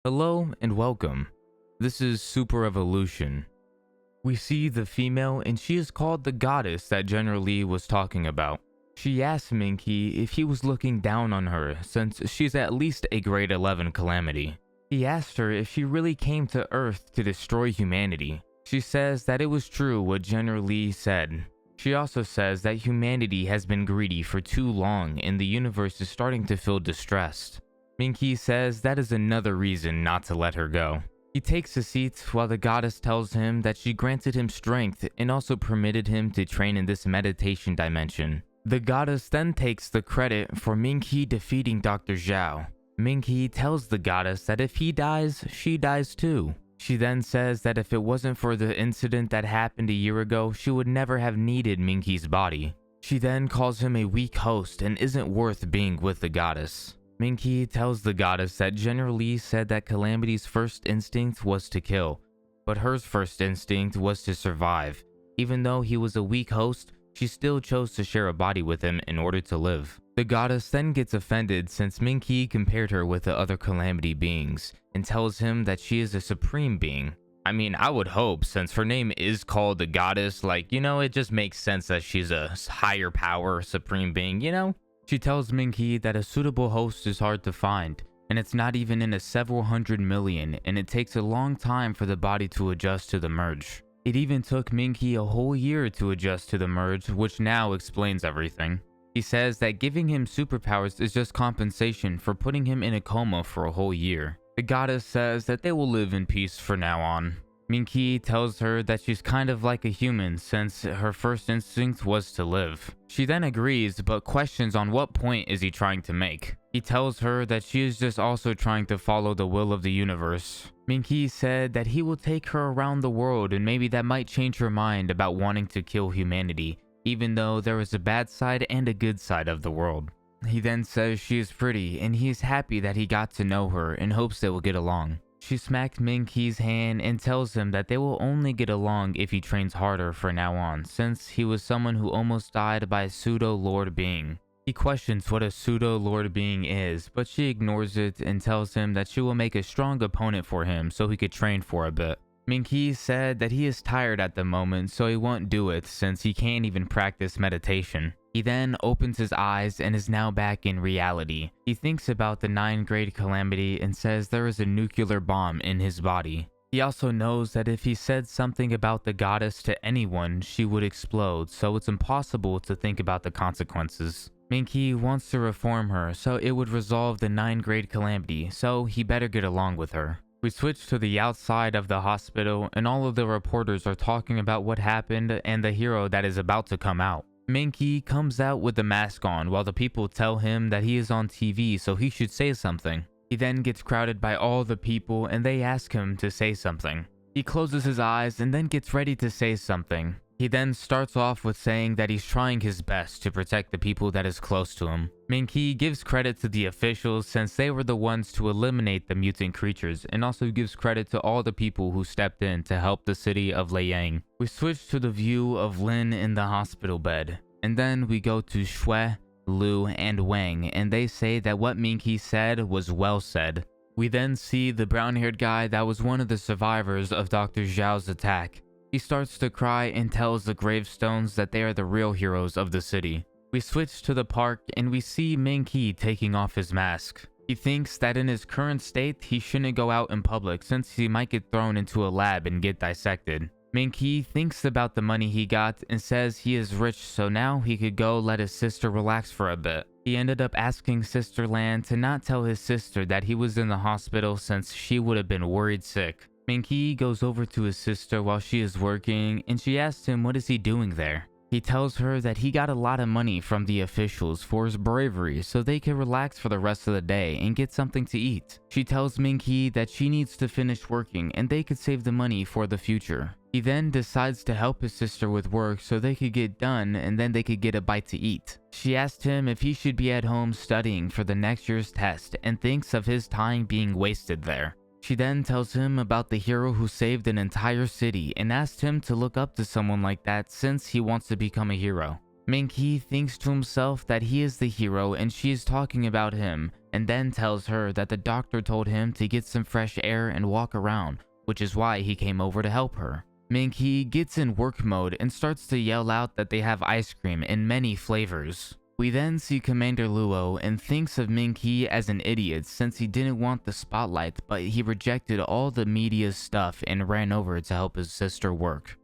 Hello and welcome. This is Super Evolution. We see the female and she is called the goddess that General Lee was talking about. She asked Ming He if he was looking down on her since she's at least a grade 11 calamity. He asked her if she really came to Earth to destroy humanity. She says that it was true what General Lee said. She also says that humanity has been greedy for too long and the universe is starting to feel distressed. Ming He says that is another reason not to let her go. He takes a seat while the goddess tells him that she granted him strength and also permitted him to train in this meditation dimension. The goddess then takes the credit for Ming He defeating Dr. Zhao. Ming He tells the goddess that if he dies, she dies too. She then says that if it wasn't for the incident that happened a year ago, she would never have needed Ming He's body. She then calls him a weak host and isn't worth being with the goddess. Ming He tells the goddess that General Lee said that Calamity's first instinct was to kill, but hers first instinct was to survive. Even though he was a weak host, she still chose to share a body with him in order to live. The goddess then gets offended since Ming He compared her with the other Calamity beings, and tells him that she is a supreme being. I mean, I would hope, since her name is called the goddess, it just makes sense that she's a higher power, supreme being, She tells Ming He that a suitable host is hard to find, and it's not even in a several hundred million, and it takes a long time for the body to adjust to the merge. It even took Ming He a whole year to adjust to the merge, which now explains everything. He says that giving him superpowers is just compensation for putting him in a coma for a whole year. The goddess says that they will live in peace from now on. Ming He tells her that she's kind of like a human since her first instinct was to live. She then agrees but questions on what point is he trying to make. He tells her that she is just also trying to follow the will of the universe. Ming He said that he will take her around the world and maybe that might change her mind about wanting to kill humanity, even though there is a bad side and a good side of the world. He then says she is pretty and he is happy that he got to know her and hopes they will get along. She smacked Ming He's hand and tells him that they will only get along if he trains harder from now on, since he was someone who almost died by a pseudo-lord being. He questions what a pseudo-lord being is, but she ignores it and tells him that she will make a strong opponent for him so he could train for a bit. Ming He said that he is tired at the moment, so he won't do it since he can't even practice meditation. He then opens his eyes and is now back in reality. He thinks about the 9th grade calamity and says there is a nuclear bomb in his body. He also knows that if he said something about the goddess to anyone, she would explode, so it's impossible to think about the consequences. Ming He wants to reform her so it would resolve the 9th grade calamity, so he better get along with her. We switch to the outside of the hospital and all of the reporters are talking about what happened and the hero that is about to come out. Ming He comes out with the mask on while the people tell him that he is on TV so he should say something. He then gets crowded by all the people and they ask him to say something. He closes his eyes and then gets ready to say something. He then starts off with saying that he's trying his best to protect the people that is close to him. Ming He gives credit to the officials since they were the ones to eliminate the mutant creatures and also gives credit to all the people who stepped in to help the city of Liang. We switch to the view of Lin in the hospital bed, and then we go to Shui, Lu, and Wang, and they say that what Ming He said was well said. We then see the brown-haired guy that was one of the survivors of Dr. Zhao's attack. He starts to cry and tells the gravestones that they are the real heroes of the city. We switch to the park and we see Ming He taking off his mask. He thinks that in his current state, he shouldn't go out in public since he might get thrown into a lab and get dissected. Ming He thinks about the money he got and says he is rich so now he could go let his sister relax for a bit. He ended up asking Sister Lan to not tell his sister that he was in the hospital since she would have been worried sick. Ming He goes over to his sister while she is working and she asks him what is he doing there. He tells her that he got a lot of money from the officials for his bravery so they can relax for the rest of the day and get something to eat. She tells Ming He that she needs to finish working and they could save the money for the future. He then decides to help his sister with work so they could get done and then they could get a bite to eat. She asked him if he should be at home studying for the next year's test and thinks of his time being wasted there. She then tells him about the hero who saved an entire city and asked him to look up to someone like that since he wants to become a hero. Ming He thinks to himself that he is the hero and she is talking about him, and then tells her that the doctor told him to get some fresh air and walk around, which is why he came over to help her. Ming He gets in work mode and starts to yell out that they have ice cream in many flavors. We then see Commander Luo and thinks of Ming He as an idiot since he didn't want the spotlight, but he rejected all the media's stuff and ran over to help his sister work.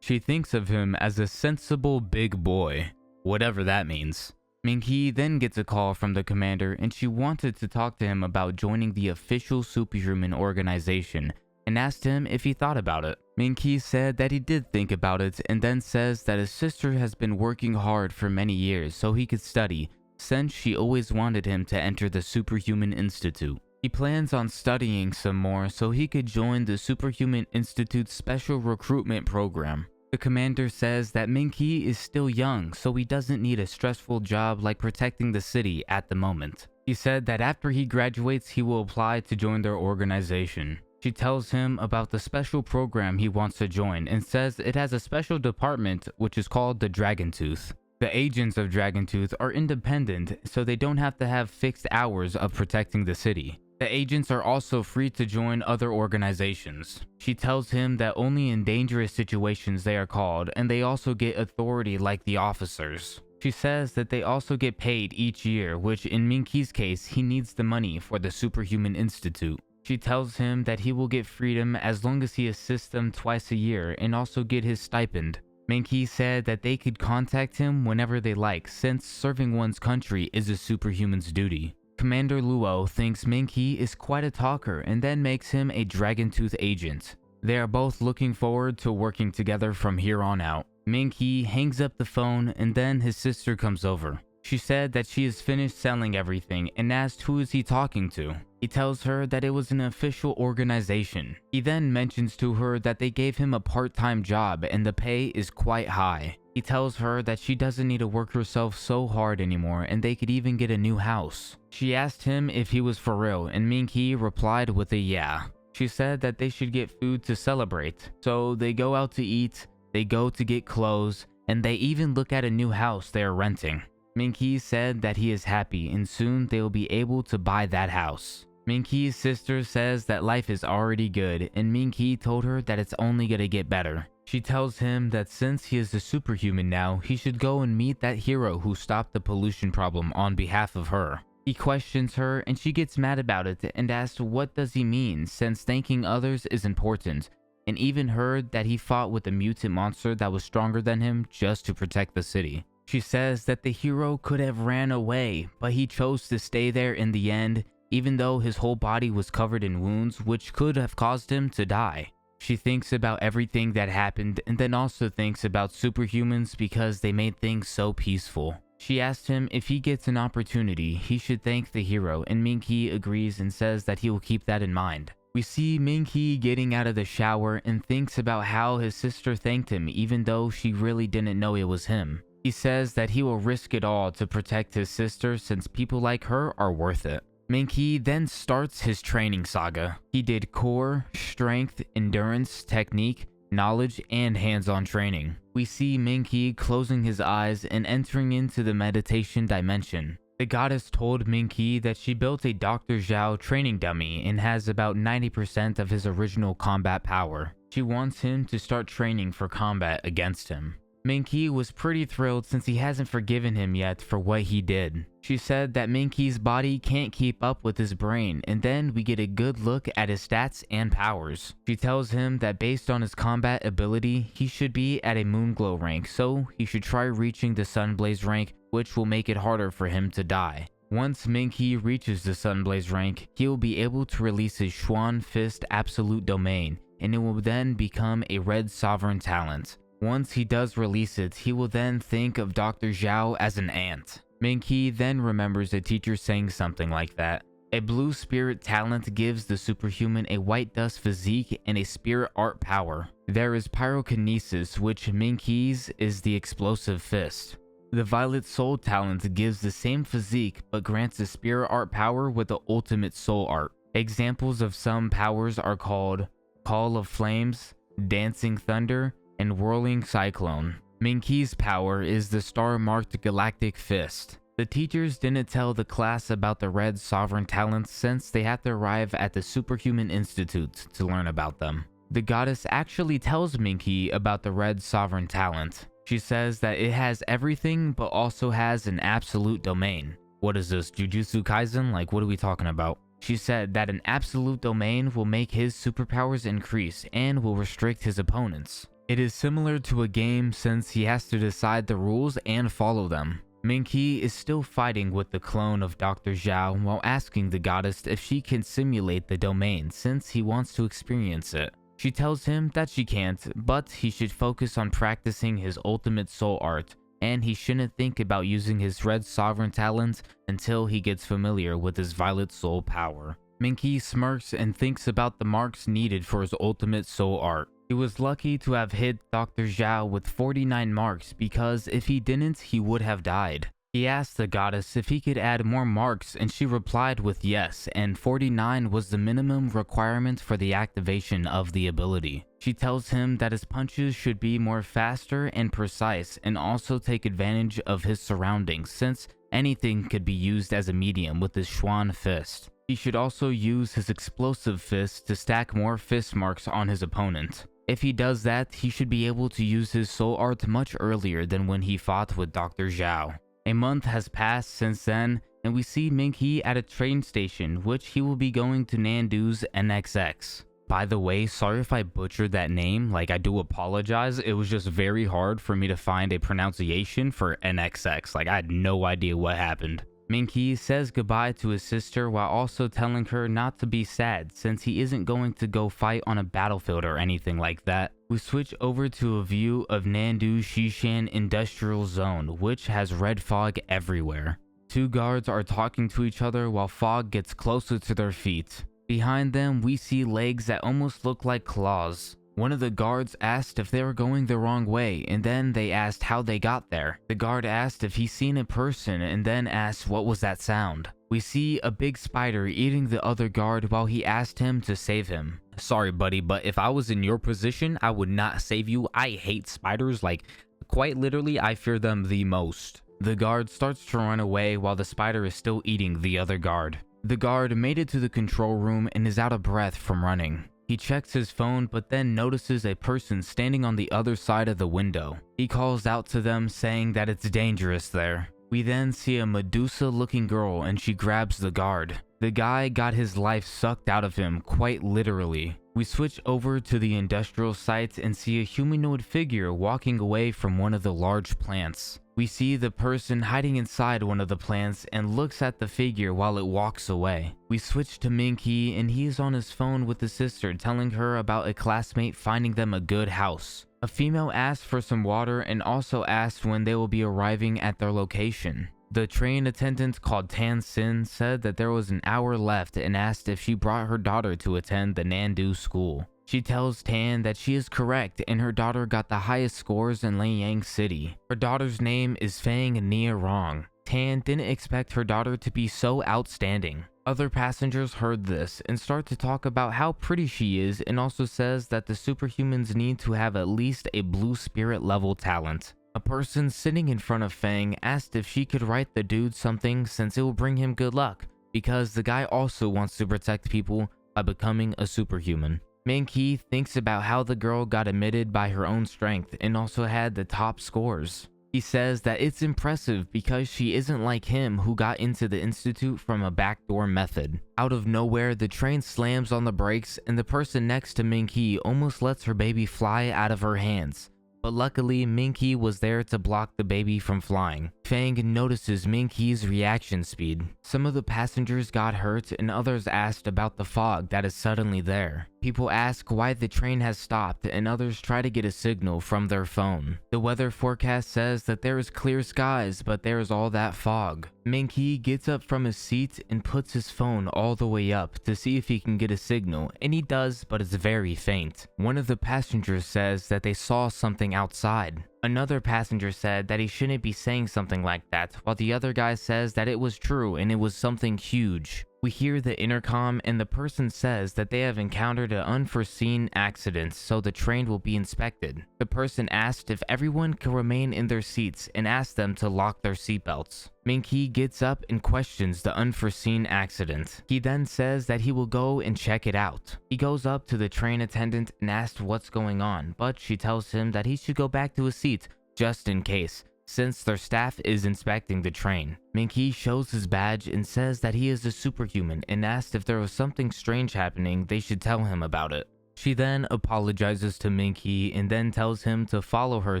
She thinks of him as a sensible big boy, whatever that means. Ming He then gets a call from the commander and she wanted to talk to him about joining the official superhuman organization and asked him if he thought about it. Ming He said that he did think about it and then says that his sister has been working hard for many years so he could study, since she always wanted him to enter the Superhuman Institute. He plans on studying some more so he could join the Superhuman Institute's special recruitment program. The commander says that Ming He is still young, so he doesn't need a stressful job like protecting the city at the moment. He said that after he graduates, he will apply to join their organization. She tells him about the special program he wants to join and says it has a special department which is called the Dragon Tooth. The agents of Dragon Tooth are independent, so they don't have to have fixed hours of protecting the city. The agents are also free to join other organizations. She tells him that only in dangerous situations they are called, and they also get authority like the officers. She says that they also get paid each year, which in Ming He's case, he needs the money for the Superhuman Institute. She tells him that he will get freedom as long as he assists them twice a year and also get his stipend. Ming He said that they could contact him whenever they like, since serving one's country is a superhuman's duty. Commander Luo thinks Ming He is quite a talker and then makes him a Dragon Tooth agent. They are both looking forward to working together from here on out. Ming He hangs up the phone and then his sister comes over. She said that she has finished selling everything and asked who is he talking to. He tells her that it was an official organization. He then mentions to her that they gave him a part-time job and the pay is quite high. He tells her that she doesn't need to work herself so hard anymore and they could even get a new house. She asked him if he was for real and Ming He replied with a yeah. She said that they should get food to celebrate. So they go out to eat, they go to get clothes, and they even look at a new house they are renting. Ming He said that he is happy and soon they will be able to buy that house. Ming He's sister says that life is already good and Ming He told her that it's only gonna get better. She tells him that since he is a superhuman now, he should go and meet that hero who stopped the pollution problem on behalf of her. He questions her and she gets mad about it and asks what does he mean since thanking others is important, and even heard that he fought with a mutant monster that was stronger than him just to protect the city. She says that the hero could have ran away, but he chose to stay there in the end, even though his whole body was covered in wounds which could have caused him to die. She thinks about everything that happened and then also thinks about superhumans because they made things so peaceful. She asked him if he gets an opportunity, he should thank the hero, and Ming He agrees and says that he will keep that in mind. We see Ming He getting out of the shower and thinks about how his sister thanked him even though she really didn't know it was him. He says that he will risk it all to protect his sister since people like her are worth it. Ming He then starts his training saga. He did core, strength, endurance, technique, knowledge, and hands-on training. We see Ming He closing his eyes and entering into the meditation dimension. The goddess told Ming He that she built a Dr. Zhao training dummy and has about 90% of his original combat power. She wants him to start training for combat against him. Ming He was pretty thrilled since he hasn't forgiven him yet for what he did. She said that Ming He's body can't keep up with his brain, and then we get a good look at his stats and powers. She tells him that based on his combat ability, he should be at a Moonglow rank, so he should try reaching the Sunblaze rank, which will make it harder for him to die. Once Ming He reaches the Sunblaze rank, he will be able to release his Xuan Fist Absolute Domain, and it will then become a Red Sovereign talent. Once he does release it, he will then think of Dr. Zhao as an ant. Ming He then remembers a teacher saying something like that. A blue spirit talent gives the superhuman a white dust physique and a spirit art power. There is pyrokinesis, which Ming He's is the explosive fist. The violet soul talent gives the same physique but grants a spirit art power with the ultimate soul art. Examples of some powers are called Call of Flames, Dancing Thunder, and Whirling Cyclone. Ming He's power is the star-marked Galactic Fist. The teachers didn't tell the class about the Red Sovereign talents since they had to arrive at the Superhuman Institute to learn about them. The goddess actually tells Ming He about the Red Sovereign talent. She says that it has everything but also has an absolute domain. What is this, Jujutsu Kaisen? Like, what are we talking about? She said that an absolute domain will make his superpowers increase and will restrict his opponents. It is similar to a game since he has to decide the rules and follow them. Ming He is still fighting with the clone of Dr. Zhao while asking the goddess if she can simulate the domain since he wants to experience it. She tells him that she can't, but he should focus on practicing his ultimate soul art, and he shouldn't think about using his Red Sovereign talent until he gets familiar with his Violet Soul power. Ming He smirks and thinks about the marks needed for his ultimate soul art. He was lucky to have hit Dr. Zhao with 49 marks because if he didn't, he would have died. He asked the goddess if he could add more marks and she replied with yes, and 49 was the minimum requirement for the activation of the ability. She tells him that his punches should be more faster and precise and also take advantage of his surroundings since anything could be used as a medium with his Xuan fist. He should also use his explosive fist to stack more fist marks on his opponent. If he does that, he should be able to use his soul art much earlier than when he fought with Dr. Zhao. A month has passed since then, and we see Ming He at a train station, which he will be going to Nandu's NXX. By the way, sorry if I butchered that name, like I do apologize. It was just very hard for me to find a pronunciation for NXX, like I had no idea what happened. Ming He says goodbye to his sister while also telling her not to be sad since he isn't going to go fight on a battlefield or anything like that. We switch over to a view of Nandu Shishan Industrial Zone, which has red fog everywhere. Two guards are talking to each other while fog gets closer to their feet. Behind them, we see legs that almost look like claws. One of the guards asked if they were going the wrong way, and then they asked how they got there. The guard asked if he's seen a person, and then asked what was that sound. We see a big spider eating the other guard while he asked him to save him. Sorry buddy, but if I was in your position, I would not save you. I hate spiders, like quite literally I fear them the most. The guard starts to run away while the spider is still eating the other guard. The guard made it to the control room and is out of breath from running. He checks his phone but then notices a person standing on the other side of the window. He calls out to them saying that it's dangerous there. We then see a Medusa-looking girl and she grabs the guard. The guy got his life sucked out of him, quite literally. We switch over to the industrial site and see a humanoid figure walking away from one of the large plants. We see the person hiding inside one of the plants and looks at the figure while it walks away. We switch to Ming He and he is on his phone with his sister telling her about a classmate finding them a good house. A female asks for some water and also asks when they will be arriving at their location. The train attendant called Tan Sin said that there was an hour left and asked if she brought her daughter to attend the Nandu school. She tells Tan that she is correct and her daughter got the highest scores in Liang City. Her daughter's name is Fang Nia Rong. Tan didn't expect her daughter to be so outstanding. Other passengers heard this and start to talk about how pretty she is and also says that the superhumans need to have at least a blue spirit level talent. A person sitting in front of Fang asked if she could write the dude something since it will bring him good luck, because the guy also wants to protect people by becoming a superhuman. Ming He thinks about how the girl got admitted by her own strength and also had the top scores. He says that it's impressive because she isn't like him who got into the institute from a backdoor method. Out of nowhere, the train slams on the brakes and the person next to Ming He almost lets her baby fly out of her hands. But luckily, Ming He was there to block the baby from flying. Fang notices Ming He's reaction speed. Some of the passengers got hurt and others asked about the fog that is suddenly there. People ask why the train has stopped and others try to get a signal from their phone. The weather forecast says that there is clear skies, but there is all that fog. Ming He gets up from his seat and puts his phone all the way up to see if he can get a signal, and he does, but it's very faint. One of the passengers says that they saw something outside. Another passenger said that he shouldn't be saying something like that, while the other guy says that it was true and it was something huge. We hear the intercom and the person says that they have encountered an unforeseen accident, so the train will be inspected. The person asked if everyone can remain in their seats and asked them to lock their seatbelts. Ming He gets up and questions the unforeseen accident. He then says that he will go and check it out. He goes up to the train attendant and asks what's going on, but she tells him that he should go back to his seat just in case, since their staff is inspecting the train. Ming He shows his badge and says that he is a superhuman and asks if there was something strange happening, they should tell him about it. She then apologizes to Ming He and then tells him to follow her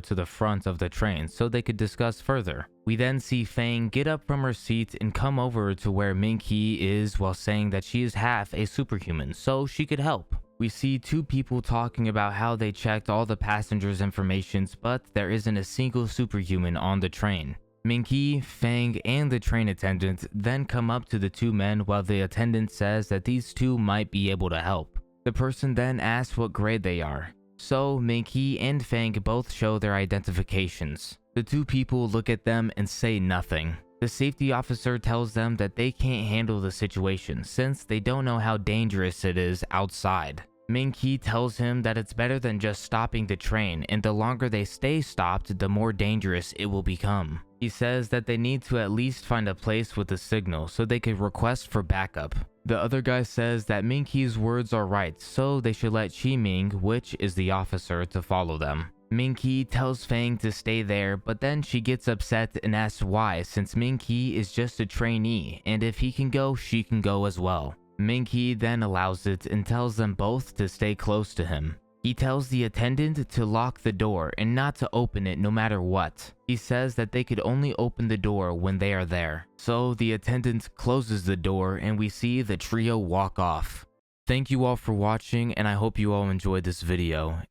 to the front of the train so they could discuss further. We then see Fang get up from her seat and come over to where Ming He is while saying that she is half a superhuman, so she could help. We see two people talking about how they checked all the passengers' informations, but there isn't a single superhuman on the train. Ming He, Fang, and the train attendant then come up to the two men while the attendant says that these two might be able to help. The person then asks what grade they are. So Ming He and Fang both show their identifications. The two people look at them and say nothing. The safety officer tells them that they can't handle the situation since they don't know how dangerous it is outside. Ming He tells him that it's better than just stopping the train, and the longer they stay stopped, the more dangerous it will become. He says that they need to at least find a place with a signal so they could request for backup. The other guy says that Ming He's words are right, so they should let Chi Ming, which is the officer, to follow them. Ming He tells Fang to stay there, but then she gets upset and asks why, since Ming He is just a trainee, and if he can go, she can go as well. Ming He then allows it and tells them both to stay close to him. He tells the attendant to lock the door and not to open it no matter what. He says that they could only open the door when they are there. So the attendant closes the door and we see the trio walk off. Thank you all for watching, and I hope you all enjoyed this video.